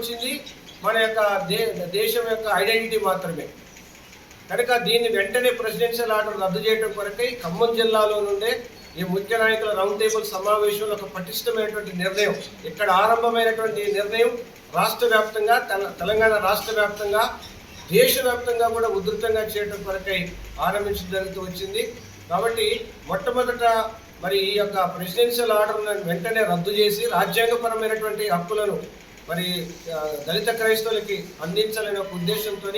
వచ్చింది మన యొక్క దేశం యొక్క ఐడెంటిటీ మాత్రమే. కనుక దీన్ని వెంటనే ప్రెసిడెన్షియల్ ఆర్డర్ రద్దు చేయడం కొరకై ఖమ్మం జిల్లాలో నుండే ఈ ముఖ్య నాయకుల రౌండ్ టేబుల్ సమావేశంలో ఒక పటిష్టమైనటువంటి నిర్ణయం, ఇక్కడ ఆరంభమైనటువంటి నిర్ణయం రాష్ట్ర వ్యాప్తంగా తెలంగాణ రాష్ట్ర వ్యాప్తంగా దేశవ్యాప్తంగా కూడా ఉధృతంగా చేయడం కొరకై ఆరంభించడం జరుగుతూ వచ్చింది. కాబట్టి మొట్టమొదట మరి ఈ యొక్క ప్రెసిడెన్షియల్ ఆర్డర్ను వెంటనే రద్దు చేసి రాజ్యాంగపరమైనటువంటి హక్కులను మరి దళిత క్రైస్తవులకి అందించాలనే ఒక ఉద్దేశంతో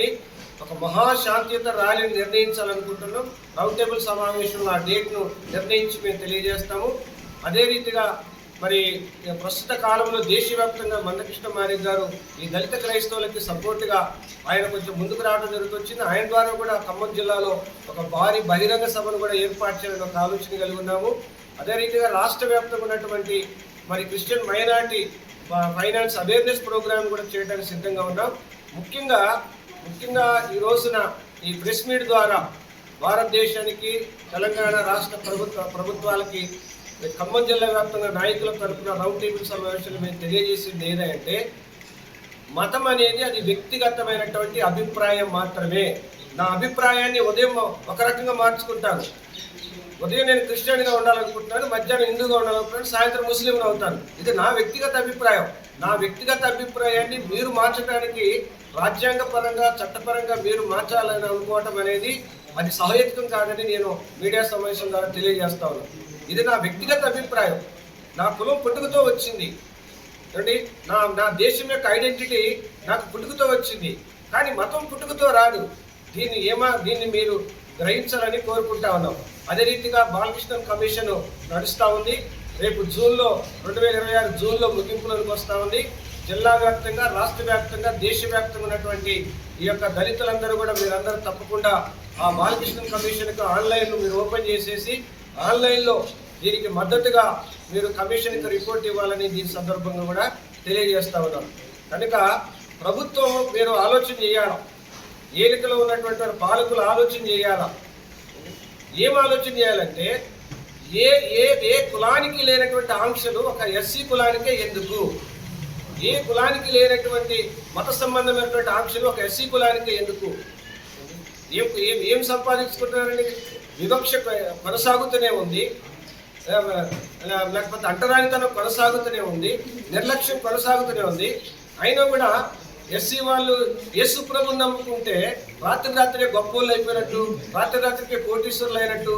ఒక మహాశాంతియుత ర్యాలీని నిర్ణయించాలనుకుంటున్నాం. రౌండ్ టేబుల్ సమావేశంలో ఆ డేట్ను నిర్ణయించి మేము తెలియజేస్తాము. అదే రీతిగా మరి ప్రస్తుత కాలంలో దేశవ్యాప్తంగా మందకృష్ణ మాదిగ గారు ఈ దళిత క్రైస్తవులకి సపోర్టుగా ఆయన కొంచెం ముందుకు రావడం జరుగుతొచ్చింది. ఆయన ద్వారా కూడా ఖమ్మం జిల్లాలో ఒక భారీ బహిరంగ సభను కూడా ఏర్పాటు చేయాలని ఒక ఆలోచన కలిగి ఉన్నాము. అదే రీతిగా రాష్ట్ర వ్యాప్తంగా ఉన్నటువంటి మరి Christian minority finance awareness program కూడా చేయడానికి సిద్ధంగా ఉన్నాం. ముఖ్యంగా ఈ రోజున ఈ ప్రెస్ మీట్ ద్వారా భారతదేశానికి తెలంగాణ రాష్ట్ర ప్రభుత్వాలకి ఖమ్మం జిల్లా వ్యాప్తంగా నాయకుల తరఫున రౌండ్ టేబుల్ సమావేశాలు మేము తెలియజేసింది ఏదంటే, మతం అనేది అది వ్యక్తిగతమైనటువంటి అభిప్రాయం మాత్రమే. నా అభిప్రాయాన్ని ఉదయం ఒక రకంగా మార్చుకుంటాను. ఉదయం నేను క్రిస్టియన్గా ఉండాలనుకుంటున్నాను, మధ్యాహ్నం హిందూగా ఉండాలనుకుంటున్నాను, సాయంత్రం ముస్లింగా అవుతాను. ఇది నా వ్యక్తిగత అభిప్రాయం. నా వ్యక్తిగత అభిప్రాయాన్ని మీరు మార్చడానికి రాజ్యాంగపరంగా చట్టపరంగా మీరు మార్చాలని అనుకోవటం అనేది అది సహేతుకం కాదని నేను మీడియా సమావేశం ద్వారా తెలియజేస్తా ఉన్నాను. ఇది నా వ్యక్తిగత అభిప్రాయం. నా కులం పుట్టుకతో వచ్చింది, నా దేశం యొక్క ఐడెంటిటీ నాకు పుట్టుకతో వచ్చింది, కానీ మతం పుట్టుకతో రాదు. దీన్ని మీరు గ్రహించాలని కోరుకుంటా ఉన్నాం. అదే రీతిగా బాలకృష్ణన్ కమిషన్ నడుస్తూ ఉంది. రేపు 2026 జూన్లో ముగింపులోకి వస్తూ ఉంది. జిల్లా వ్యాప్తంగా రాష్ట్ర వ్యాప్తంగా దేశవ్యాప్తంగా ఉన్నటువంటి ఈ యొక్క దళితులందరూ కూడా మీరందరూ తప్పకుండా ఆ బాలకృష్ణన్ కమిషన్కు ఆన్లైన్లో మీరు ఓపెన్ చేసేసి ఆన్లైన్లో దీనికి మద్దతుగా మీరు కమిషన్కి రిపోర్ట్ ఇవ్వాలని దీని సందర్భంగా కూడా తెలియజేస్తూ ఉన్నాం. కనుక ప్రభుత్వం మీరు ఆలోచన చేయాలి, ఏలికలో ఉన్నటువంటి పాలకులు ఆలోచన చేయాలా. ఏం ఆలోచన చేయాలంటే ఏ కులానికి లేనటువంటి ఆంక్షలు ఒక ఎస్సీ కులానికే ఎందుకు, ఏ కులానికి లేనటువంటి మత సంబంధమైనటువంటి ఆంక్షలు ఒక ఎస్సీ కులానికే ఎందుకు? ఏం సంపాదించుకుంటున్నారని వివక్ష కొనసాగుతూనే ఉంది, లేకపోతే అంటరానితనం కొనసాగుతూనే ఉంది, నిర్లక్ష్యం కొనసాగుతూనే ఉంది. అయినా కూడా ఎస్సీ వాళ్ళు యేసు ప్రభువుని నమ్ముకుంటే రాత్రే గొప్పోళ్ళు అయిపోయినట్టు, రాత్రికి కోటీశ్వరులు అయినట్టు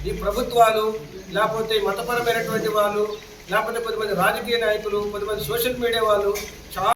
ఈ ప్రభుత్వాలు, లేకపోతే మతపరమైనటువంటి వాళ్ళు, లేకపోతే కొంతమంది రాజకీయ నాయకులు, కొంతమంది సోషల్ మీడియా వాళ్ళు చాలా